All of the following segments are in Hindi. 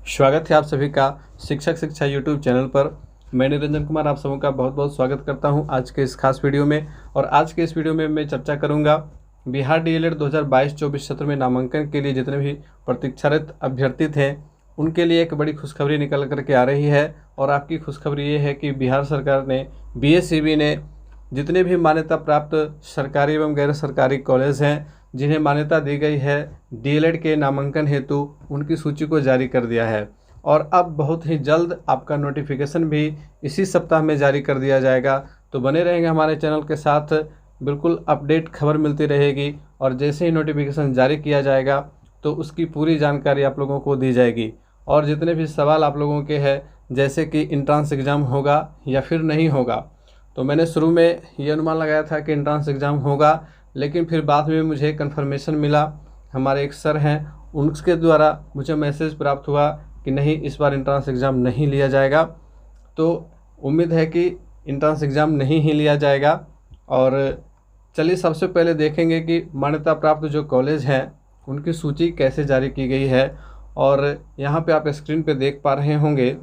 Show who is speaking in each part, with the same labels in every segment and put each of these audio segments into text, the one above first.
Speaker 1: स्वागत है आप सभी का शिक्षक शिक्षा यूट्यूब चैनल पर। मैं निरंजन कुमार आप सबों का बहुत बहुत स्वागत करता हूं आज के इस खास वीडियो में। और आज के इस वीडियो में मैं चर्चा करूंगा बिहार डीएलएड 2022-24 सत्र में नामांकन के लिए जितने भी प्रतीक्षारत अभ्यर्थी थे उनके लिए एक बड़ी खुशखबरी निकल करके आ रही है। और आपकी खुशखबरी ये है कि बिहार सरकार ने बीएसईबी ने जितने भी मान्यता प्राप्त सरकारी एवं गैर सरकारी कॉलेज हैं जिन्हें मान्यता दी गई है डीएलएड के नामांकन हेतु, उनकी सूची को जारी कर दिया है। और अब बहुत ही जल्द आपका नोटिफिकेशन भी इसी सप्ताह में जारी कर दिया जाएगा। तो बने रहेंगे हमारे चैनल के साथ, बिल्कुल अपडेट खबर मिलती रहेगी। और जैसे ही नोटिफिकेशन जारी किया जाएगा तो उसकी पूरी जानकारी आप लोगों को दी जाएगी। और जितने भी सवाल आप लोगों के हैं, जैसे कि इंट्रांस एग्ज़ाम होगा या फिर नहीं होगा, तो मैंने शुरू में ये अनुमान लगाया था कि इंट्रांस एग्ज़ाम होगा, लेकिन फिर बाद में मुझे कन्फर्मेशन मिला, हमारे एक सर हैं उनके द्वारा मुझे मैसेज प्राप्त हुआ कि नहीं, इस बार इंट्रांस एग्ज़ाम नहीं लिया जाएगा। तो उम्मीद है कि इंट्रांस एग्ज़ाम नहीं ही लिया जाएगा। और चलिए सबसे पहले देखेंगे कि मान्यता प्राप्त जो कॉलेज हैं उनकी सूची कैसे जारी की गई है। और यहाँ पे आप स्क्रीन पे देख पा रहे होंगे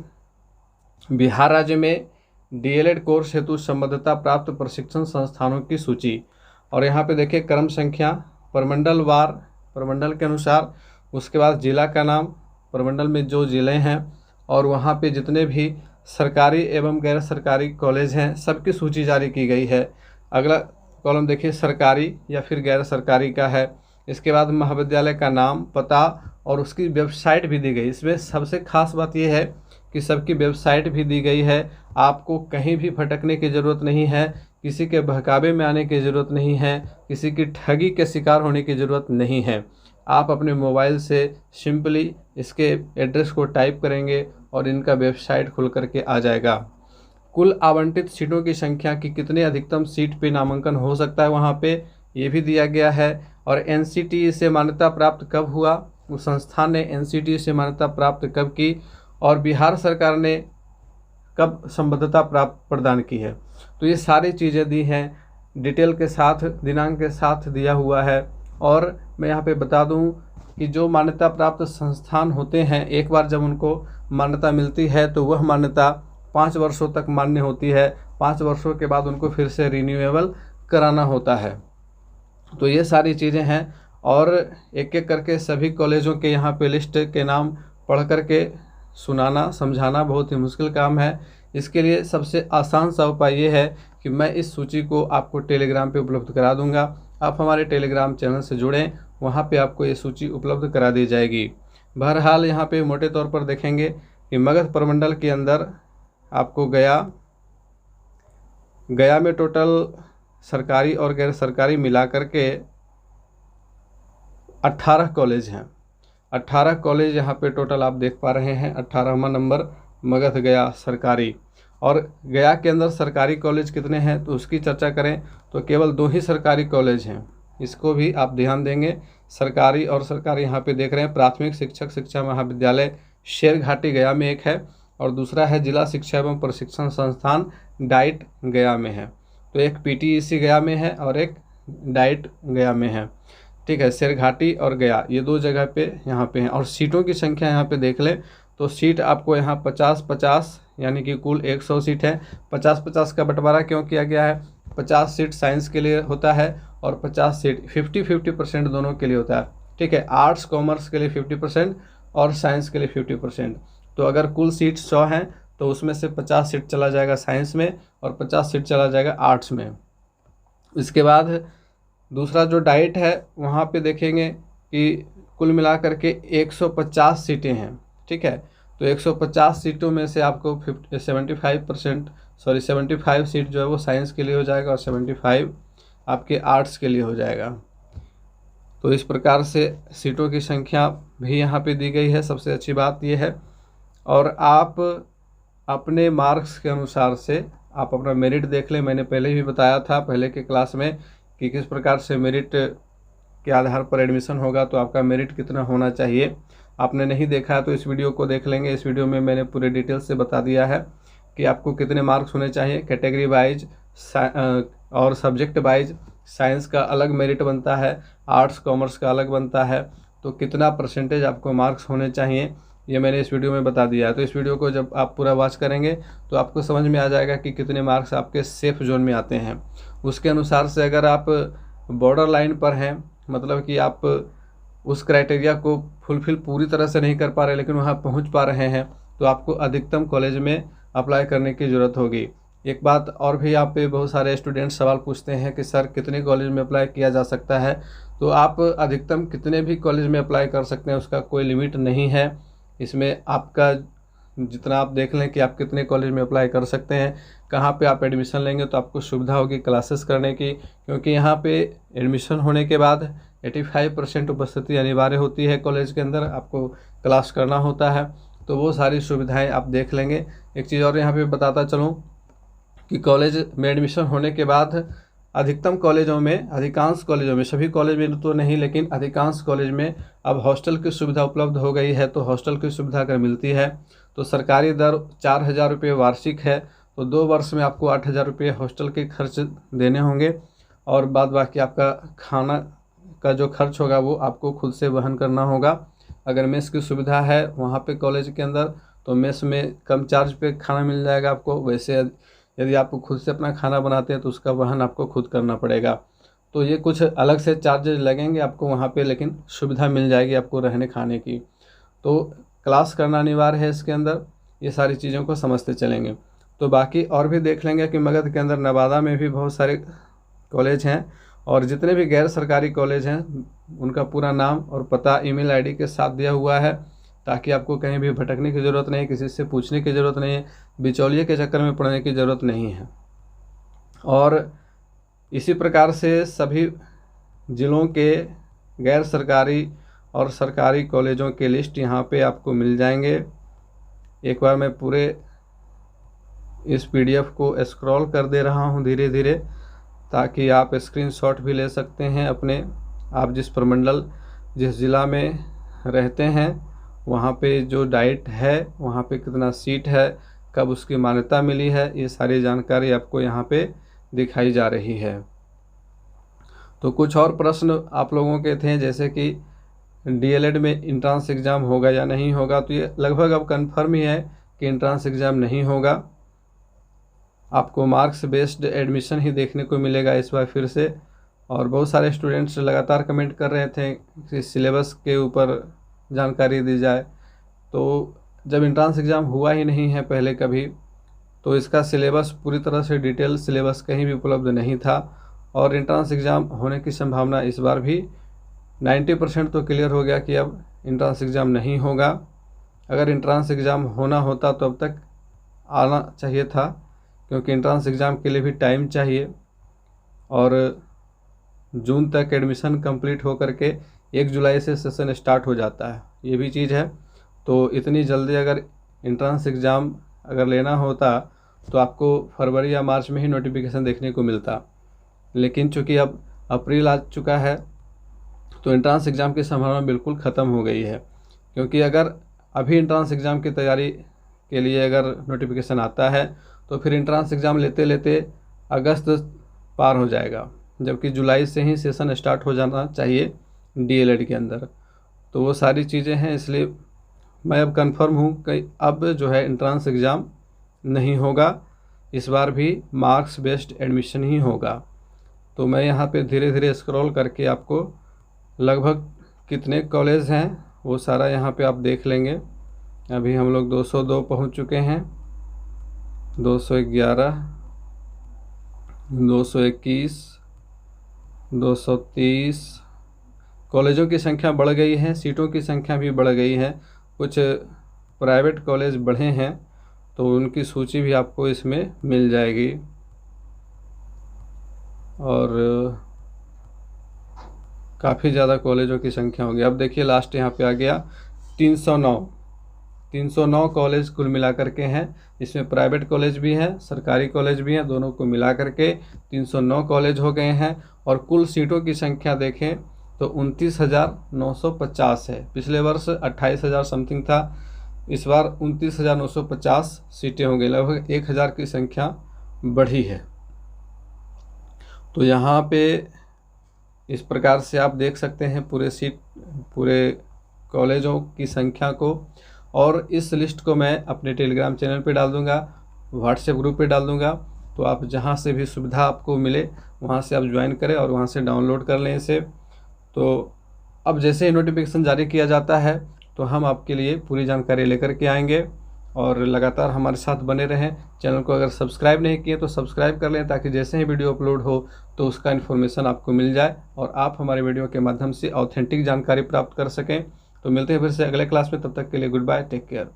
Speaker 1: बिहार राज्य में डीएलएड कोर्स हेतु संबद्धता प्राप्त प्रशिक्षण संस्थानों की सूची। और यहाँ पे देखिए क्रम संख्या, प्रमंडल वार, प्रमंडल के अनुसार, उसके बाद जिला का नाम, प्रमंडल में जो ज़िले हैं, और वहाँ पे जितने भी सरकारी एवं गैर सरकारी कॉलेज हैं सबकी सूची जारी की गई है। अगला कॉलम देखिए सरकारी या फिर गैर सरकारी का है। इसके बाद महाविद्यालय का नाम, पता और उसकी वेबसाइट भी दी गई। इसमें सबसे खास बात यह है कि सबकी वेबसाइट भी दी गई है। आपको कहीं भी भटकने की ज़रूरत नहीं है, किसी के बहकावे में आने की ज़रूरत नहीं है, किसी की ठगी के शिकार होने की ज़रूरत नहीं है। आप अपने मोबाइल से सिंपली इसके एड्रेस को टाइप करेंगे और इनका वेबसाइट खुल करके आ जाएगा। कुल आवंटित सीटों की संख्या की कितने अधिकतम सीट पे नामांकन हो सकता है वहाँ पे ये भी दिया गया है। और एनसीटीई से मान्यता प्राप्त कब हुआ, उस संस्थान ने एनसीटीई से मान्यता प्राप्त कब की, और बिहार सरकार ने कब संबद्धता प्राप्त प्रदान की है। तो ये सारी चीज़ें दी हैं, डिटेल के साथ, दिनांक के साथ दिया हुआ है। और मैं यहाँ पे बता दूँ कि जो मान्यता प्राप्त संस्थान होते हैं, एक बार जब उनको मान्यता मिलती है तो वह मान्यता 5 वर्षों तक मान्य होती है। 5 वर्षों के बाद उनको फिर से रिन्यूएबल कराना होता है। तो ये सारी चीज़ें हैं। और एक एक करके सभी कॉलेजों के यहाँ पे लिस्ट के नाम पढ़ करके सुनाना समझाना बहुत ही मुश्किल काम है। इसके लिए सबसे आसान सा उपाय ये है कि मैं इस सूची को आपको टेलीग्राम पे उपलब्ध करा दूंगा। आप हमारे टेलीग्राम चैनल से जुड़ें, वहाँ पे आपको ये सूची उपलब्ध करा दी जाएगी। बहरहाल यहाँ पे मोटे तौर पर देखेंगे कि मगध प्रमंडल के अंदर आपको गया में टोटल सरकारी और गैर सरकारी मिला करके 18 कॉलेज हैं। 18 कॉलेज यहाँ पे टोटल आप देख पा रहे हैं। 18वां नंबर मगध गया सरकारी। और गया के अंदर सरकारी कॉलेज कितने हैं तो उसकी चर्चा करें तो केवल 2 ही सरकारी कॉलेज हैं। इसको भी आप ध्यान देंगे। सरकारी और सरकारी यहाँ पे देख रहे हैं, प्राथमिक शिक्षक शिक्षा महाविद्यालय शेरघाटी गया में एक है, और दूसरा है जिला शिक्षा एवं प्रशिक्षण संस्थान डाइट गया में है। तो एक पीटीईसी गया में है और एक डाइट गया में है। ठीक है, शेरघाटी और गया ये 2 जगह पे यहाँ पे हैं। और सीटों की संख्या यहाँ पे देख लें तो सीट आपको यहाँ 50-50 यानी कि कुल 100 सीट है। 50-50 का बंटवारा क्यों किया गया है? 50 सीट साइंस के लिए होता है और 50 सीट 50-50% दोनों के लिए होता है। ठीक है, आर्ट्स कॉमर्स के लिए 50% और साइंस के लिए 50%। तो अगर कुल सीट 100 हैं तो उसमें से 50 सीट चला जाएगा साइंस में और 50 सीट चला जाएगा आर्ट्स में। इसके बाद दूसरा जो डाइट है वहाँ पे देखेंगे कि कुल मिलाकर के 150 सीटें हैं। ठीक है, तो 150 सीटों में से आपको 75 सीट जो है वो साइंस के लिए हो जाएगा और 75 आपके आर्ट्स के लिए हो जाएगा। तो इस प्रकार से सीटों की संख्या भी यहाँ पे दी गई है। सबसे अच्छी बात यह है। और आप अपने मार्क्स के अनुसार से आप अपना मेरिट देख लें। मैंने पहले भी बताया था पहले के क्लास में कि किस प्रकार से मेरिट के आधार पर एडमिशन होगा, तो आपका मेरिट कितना होना चाहिए। आपने नहीं देखा है तो इस वीडियो को देख लेंगे। इस वीडियो में मैंने पूरे डिटेल से बता दिया है कि आपको कितने मार्क्स होने चाहिए कैटेगरी वाइज और सब्जेक्ट वाइज। साइंस का अलग मेरिट बनता है, आर्ट्स कॉमर्स का अलग बनता है। तो कितना परसेंटेज आपको मार्क्स होने चाहिए ये मैंने इस वीडियो में बता दिया है। तो इस वीडियो को जब आप पूरा वॉच करेंगे तो आपको समझ में आ जाएगा कि कितने मार्क्स आपके सेफ जोन में आते हैं। उसके अनुसार से अगर आप बॉर्डर लाइन पर हैं, मतलब कि आप उस क्राइटेरिया को फुलफिल पूरी तरह से नहीं कर पा रहे लेकिन वहाँ पहुँच पा रहे हैं, तो आपको अधिकतम कॉलेज में अप्लाई करने की ज़रूरत होगी। एक बात और भी, आप पे बहुत सारे स्टूडेंट सवाल पूछते हैं कि सर कितने कॉलेज में अप्लाई किया जा सकता है। तो आप अधिकतम कितने भी कॉलेज में अप्लाई कर सकते हैं, उसका कोई लिमिट नहीं है। इसमें आपका जितना आप देख लें कि आप कितने कॉलेज में अप्लाई कर सकते हैं, कहाँ पे आप एडमिशन लेंगे तो आपको सुविधा होगी क्लासेस करने की, क्योंकि यहाँ पे एडमिशन होने के बाद 85% उपस्थिति अनिवार्य होती है कॉलेज के अंदर, आपको क्लास करना होता है। तो वो सारी सुविधाएं आप देख लेंगे। एक चीज़ और यहाँ पे बताता चलूँ कि कॉलेज में एडमिशन होने के बाद अधिकतम कॉलेजों में, अधिकांश कॉलेजों में, सभी कॉलेज में तो नहीं लेकिन अधिकांश कॉलेज में अब हॉस्टल की सुविधा उपलब्ध हो गई है। तो हॉस्टल की सुविधा अगर मिलती है तो सरकारी दर 4,000 रुपये वार्षिक है। तो 2 वर्ष में आपको 8,000 रुपये हॉस्टल के खर्च देने होंगे और बाद बाकी आपका खाना का जो खर्च होगा वो आपको खुद से वहन करना होगा। अगर मेस की सुविधा है वहाँ पे कॉलेज के अंदर तो मेस में कम चार्ज पे खाना मिल जाएगा आपको। वैसे यदि आप खुद से अपना खाना बनाते हैं तो उसका वहन आपको खुद करना पड़ेगा। तो ये कुछ अलग से चार्जेज लगेंगे आपको वहाँ पे, लेकिन सुविधा मिल जाएगी आपको रहने खाने की। तो क्लास करना अनिवार्य है इसके अंदर। ये सारी चीज़ों को समझते चलेंगे। तो बाकी और भी देख लेंगे कि मगध के अंदर नवादा में भी बहुत सारे कॉलेज हैं और जितने भी गैर सरकारी कॉलेज हैं उनका पूरा नाम और पता ईमेल आईडी के साथ दिया हुआ है, ताकि आपको कहीं भी भटकने की ज़रूरत नहीं है, किसी से पूछने की ज़रूरत नहीं है, बिचौलिए के चक्कर में पड़ने की ज़रूरत नहीं है। और इसी प्रकार से सभी ज़िलों के गैर सरकारी और सरकारी कॉलेजों के लिस्ट यहाँ पे आपको मिल जाएंगे। एक बार मैं पूरे इस PDF को स्क्रॉल कर दे रहा हूँ धीरे धीरे, ताकि आप स्क्रीनशॉट भी ले सकते हैं अपने। आप जिस प्रमंडल, जिस ज़िला में रहते हैं वहाँ पे जो डाइट है, वहाँ पे कितना सीट है, कब उसकी मान्यता मिली है, ये सारी जानकारी आपको यहाँ पे दिखाई जा रही है। तो कुछ और प्रश्न आप लोगों के थे, जैसे कि DLED में इंट्रांस एग्ज़ाम होगा या नहीं होगा। तो ये लगभग अब कंफर्म ही है कि इंट्रांस एग्ज़ाम नहीं होगा। आपको मार्क्स बेस्ड एडमिशन ही देखने को मिलेगा इस बार फिर से। और बहुत सारे स्टूडेंट्स लगातार कमेंट कर रहे थे कि सिलेबस के ऊपर जानकारी दी जाए। तो जब इंट्रांस एग्ज़ाम हुआ ही नहीं है पहले कभी, तो इसका सिलेबस पूरी तरह से डिटेल सिलेबस कहीं भी उपलब्ध नहीं था। और इंट्रांस एग्ज़ाम होने की संभावना इस बार भी 90% तो क्लियर हो गया कि अब इंट्रांस एग्ज़ाम नहीं होगा। अगर इंट्रांस एग्ज़ाम होना होता तो अब तक आना चाहिए था, क्योंकि इंट्रांस एग्ज़ाम के लिए भी टाइम चाहिए और जून तक एडमिशन कंप्लीट हो करके 1 जुलाई से सेशन स्टार्ट हो जाता है, ये भी चीज़ है। तो इतनी जल्दी अगर इंट्रांस एग्ज़ाम अगर लेना होता तो आपको फरवरी या मार्च में ही नोटिफिकेशन देखने को मिलता। लेकिन चूँकि अब अप्रैल आ चुका है तो इंट्रांस एग्ज़ाम की संभावना बिल्कुल ख़त्म हो गई है। क्योंकि अगर अभी इंट्रांस एग्ज़ाम की तैयारी के लिए अगर नोटिफिकेशन आता है तो फिर इंट्रांस एग्ज़ाम लेते लेते अगस्त पार हो जाएगा, जबकि जुलाई से ही सेशन स्टार्ट हो जाना चाहिए DLED के अंदर। तो वो सारी चीज़ें हैं, इसलिए मैं अब कंफर्म हूँ कि अब जो है इंट्रांस एग्ज़ाम नहीं होगा, इस बार भी मार्क्स बेस्ड एडमिशन ही होगा। तो मैं यहाँ पे धीरे धीरे स्क्रॉल करके आपको लगभग कितने कॉलेज हैं वो सारा यहाँ पे आप देख लेंगे। अभी हम लोग 202 पहुँच चुके हैं, 211, 221, 230 कॉलेजों की संख्या बढ़ गई है, सीटों की संख्या भी बढ़ गई है। कुछ प्राइवेट कॉलेज बढ़े हैं तो उनकी सूची भी आपको इसमें मिल जाएगी। और काफ़ी ज़्यादा कॉलेजों की संख्या होगी। अब देखिए लास्ट यहाँ पे आ गया 309 कॉलेज कुल मिला करके हैं। इसमें प्राइवेट कॉलेज भी हैं, सरकारी कॉलेज भी हैं, दोनों को मिला करके 309 कॉलेज हो गए हैं। और कुल सीटों की संख्या देखें तो 29,950 है। पिछले वर्ष 28,000 समथिंग था, इस बार 29,950 सीटें हो गई, लगभग 1,000 की संख्या बढ़ी है। तो यहाँ पे इस प्रकार से आप देख सकते हैं पूरे कॉलेजों की संख्या को। और इस लिस्ट को मैं अपने टेलीग्राम चैनल पे डाल दूँगा, व्हाट्सएप ग्रुप पे डाल दूँगा। तो आप जहाँ से भी सुविधा आपको मिले वहाँ से आप ज्वाइन करें और वहाँ से डाउनलोड कर लें इसे। तो अब जैसे ही नोटिफिकेशन जारी किया जाता है तो हम आपके लिए पूरी जानकारी लेकर के आएंगे, और लगातार हमारे साथ बने रहें। चैनल को अगर सब्सक्राइब नहीं किए तो सब्सक्राइब कर लें, ताकि जैसे ही वीडियो अपलोड हो तो उसका इन्फॉर्मेशन आपको मिल जाए और आप हमारे वीडियो के माध्यम से ऑथेंटिक जानकारी प्राप्त कर सकें। तो मिलते हैं फिर से अगले क्लास में, तब तक के लिए गुड बाय, टेक केयर।